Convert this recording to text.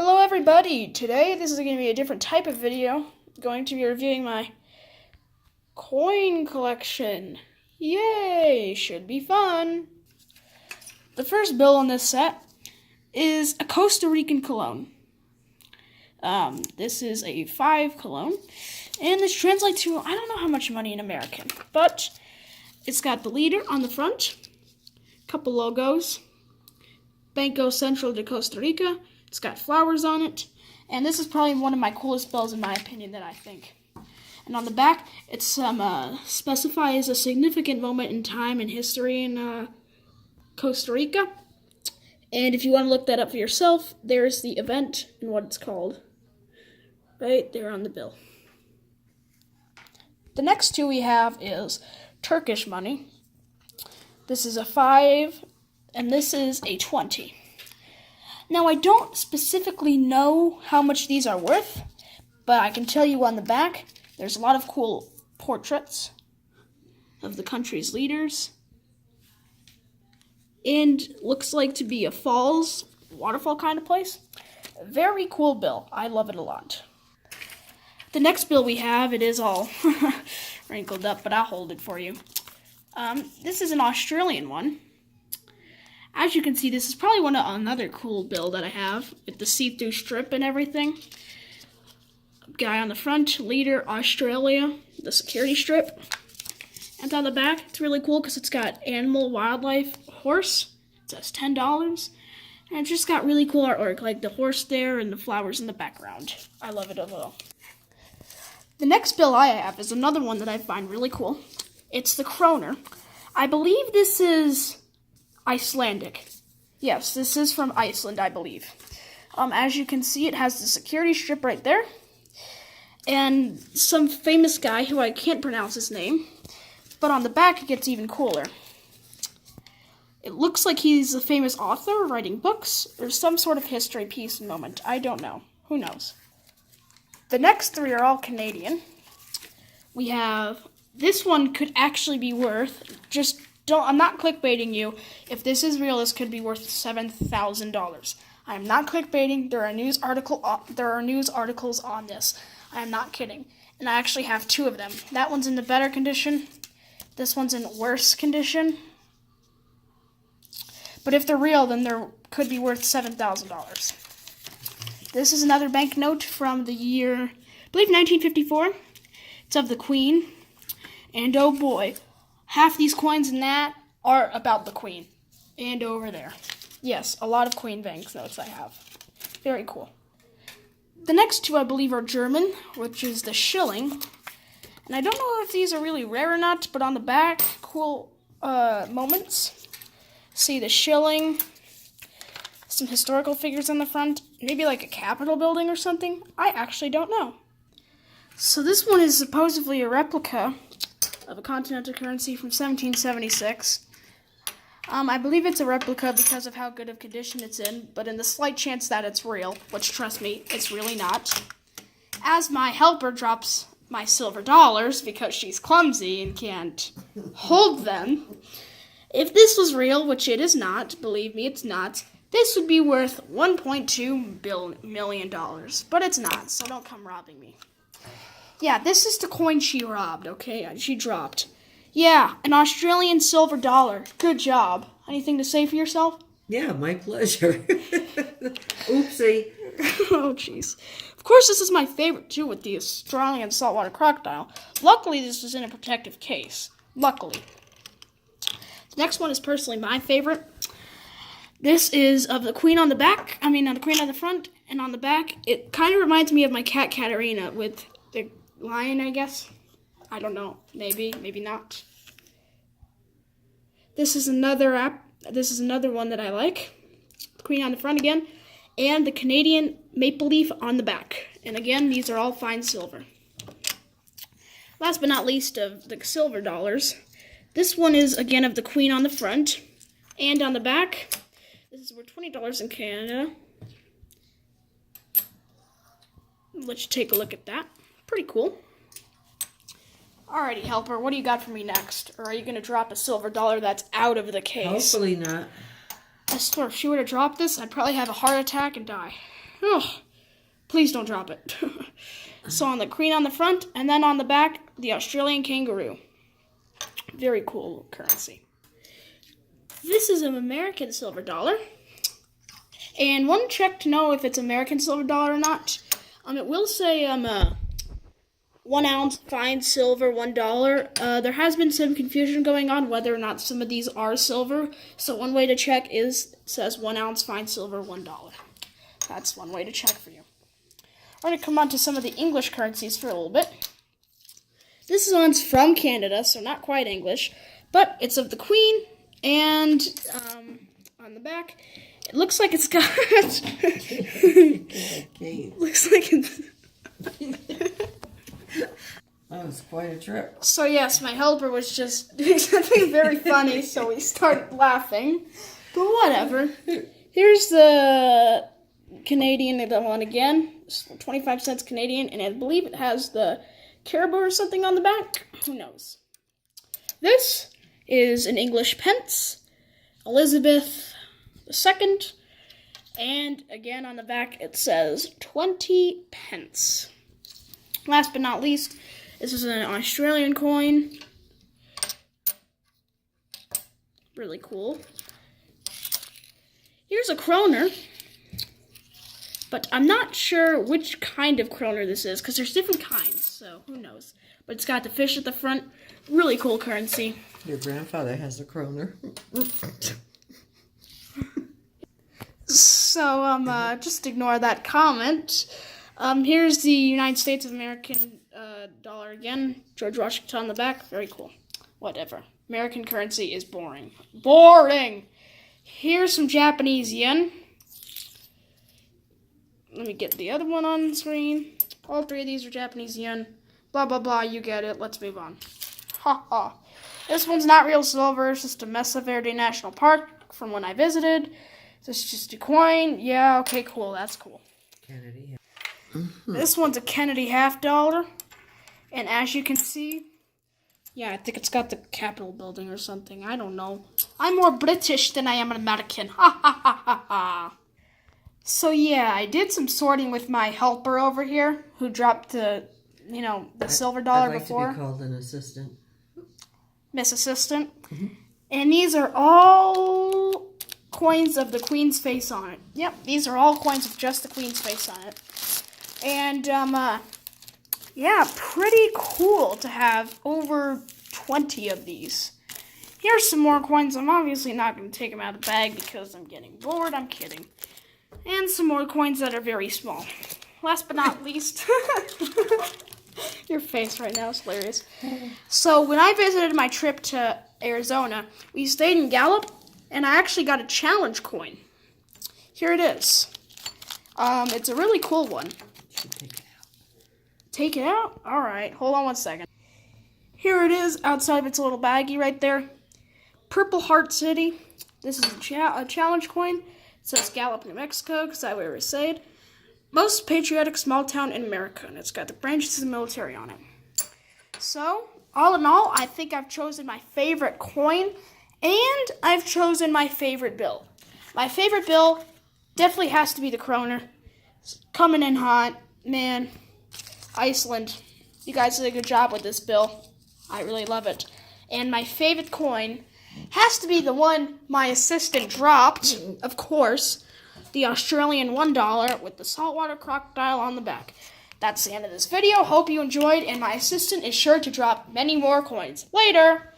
Hello everybody! Today this is going to be a different type of video. I'm going to be reviewing my coin collection. Yay! Should be fun! The first bill on this set is a Costa Rican cologne. This is a 5 cologne, and this translates to, I don't know how much money in American, but it's got the leader on the front, a couple logos, Banco Central de Costa Rica. It's got flowers on it, and this is probably one of my coolest bills in my opinion that I think. And on the back, it's specifies a significant moment in time and history in Costa Rica. And if you want to look that up for yourself, there's the event and what it's called, right there on the bill. The next two we have is Turkish money. This is a 5, and this is a 20. Now, I don't specifically know how much these are worth, but I can tell you on the back, there's a lot of cool portraits of the country's leaders. And looks like to be a falls, waterfall kind of place. Very cool bill. I love it a lot. The next bill we have, it is all wrinkled up, but I'll hold it for you. This is an Australian one. As you can see, this is probably another cool bill that I have with the see-through strip and everything. Guy on the front, leader, Australia, the security strip. And on the back, it's really cool because it's got animal, wildlife, horse. It says $10. And it's just got really cool artwork, like the horse there and the flowers in the background. I love it a little. The next bill I have is another one that I find really cool. It's the Kroner. I believe this is Icelandic. Yes, this is from Iceland, I believe. As you can see, it has the security strip right there. And some famous guy who I can't pronounce his name. But on the back, it gets even cooler. It looks like he's a famous author writing books or some sort of history piece and moment. I don't know. Who knows? The next three are all Canadian. We have, this one could actually be worth, I'm not clickbaiting you. If this is real, this could be worth $7,000. I am not clickbaiting. There are news articles on this. I am not kidding. And I actually have 2 of them. That one's in the better condition. This one's in worse condition. But if they're real, then they could be worth $7,000. This is another banknote from the year, I believe 1954. It's of the Queen. And oh boy, half these coins in that are about the Queen. And over there. Yes, a lot of Queen banknotes I have. Very cool. The next 2 I believe are German, which is the shilling. And I don't know if these are really rare or not, but on the back, cool moments. See the shilling, some historical figures on the front, maybe like a Capitol building or something. I actually don't know. So this one is supposedly a replica of a continental currency from 1776. I believe it's a replica because of how good of condition it's in, but in the slight chance that it's real, which trust me, it's really not. As my helper drops my silver dollars because she's clumsy and can't hold them, if this was real, which it is not, believe me, it's not, this would be worth $1.2 million, but it's not, so don't come robbing me. Yeah, this is the coin she robbed, okay? She dropped. Yeah, an Australian silver dollar. Good job. Anything to say for yourself? Yeah, my pleasure. Oopsie. Oh, jeez. Of course, this is my favorite, too, with the Australian saltwater crocodile. Luckily, this is in a protective case. Luckily. The next one is personally my favorite. This is of the Queen on the back. The Queen on the front and on the back. It kind of reminds me of my cat, Katarina, with the lion, I guess. I don't know. Maybe, maybe not. This is another one that I like. Queen on the front again. And the Canadian maple leaf on the back. And again, these are all fine silver. Last but not least of the silver dollars. This one is, again, of the Queen on the front. And on the back. This is worth $20 in Canada. Let's take a look at that. Pretty cool. Alrighty, helper, what do you got for me next? Or are you going to drop a silver dollar that's out of the case? Hopefully not. I swear, if she were to drop this, I'd probably have a heart attack and die. Oh, please don't drop it. So on the queen on the front, and then on the back, the Australian kangaroo. Very cool currency. This is an American silver dollar. And one check to know if it's American silver dollar or not. It will say 1 ounce fine silver, $1. There has been some confusion going on whether or not some of these are silver. So one way to check is it says 1 ounce fine silver, $1. That's one way to check for you. We're going to come on to some of the English currencies for a little bit. This one's from Canada, so not quite English, but it's of the Queen, and on the back, it looks like it's got. Looks like it's. That was quite a trip. So yes, my helper was just doing something very funny, so we started laughing. But whatever. Here's the Canadian one again. 25 cents Canadian, and I believe it has the caribou or something on the back. Who knows? This is an English pence, Elizabeth II, and again on the back it says 20 pence. Last but not least, this is an Australian coin. Really cool. Here's a kroner. But I'm not sure which kind of kroner this is, because there's different kinds, so who knows. But it's got the fish at the front. Really cool currency. Your grandfather has a kroner. So, just ignore that comment. Here's the United States of American dollar again. George Washington on the back. Very cool. Whatever. American currency is boring. Boring! Here's some Japanese yen. Let me get the other one on the screen. All three of these are Japanese yen. Blah, blah, blah. You get it. Let's move on. Ha, ha. This one's not real silver. It's just a Mesa Verde National Park from when I visited. This is just a coin. Yeah, okay, cool. That's cool. Kennedy. This one's a Kennedy half dollar. And as you can see, yeah, I think it's got the Capitol building or something. I don't know. I'm more British than I am an American. Ha, ha, ha, ha, ha. So yeah, I did some sorting with my helper over here, who dropped the silver dollar I'd like before. to be called an assistant. Miss Assistant. Mm-hmm. And these are all coins of the Queen's face on it. Yep, these are all coins with just the Queen's face on it. And, yeah, pretty cool to have over 20 of these. Here's some more coins. I'm obviously not going to take them out of the bag because I'm getting bored. I'm kidding. And some more coins that are very small. Last but not least, your face right now is hilarious. So when I visited my trip to Arizona, we stayed in Gallup, and I actually got a challenge coin. Here it is. It's a really cool one. Should take it out. Take it out? All right. Hold on one second. Here it is outside of its little baggie right there. Purple Heart City. This is a challenge coin. It says Gallup, New Mexico, because I where it said. Most patriotic small town in America, and it's got the branches of the military on it. So, all in all, I think I've chosen my favorite coin, and I've chosen my favorite bill. My favorite bill definitely has to be the kroner. It's coming in hot, man. Iceland, you guys did a good job with this bill. I really love it. And my favorite coin has to be the one my assistant dropped, of course. The Australian $1 with the saltwater crocodile on the back. That's the end of this video. Hope you enjoyed, and my assistant is sure to drop many more coins. Later!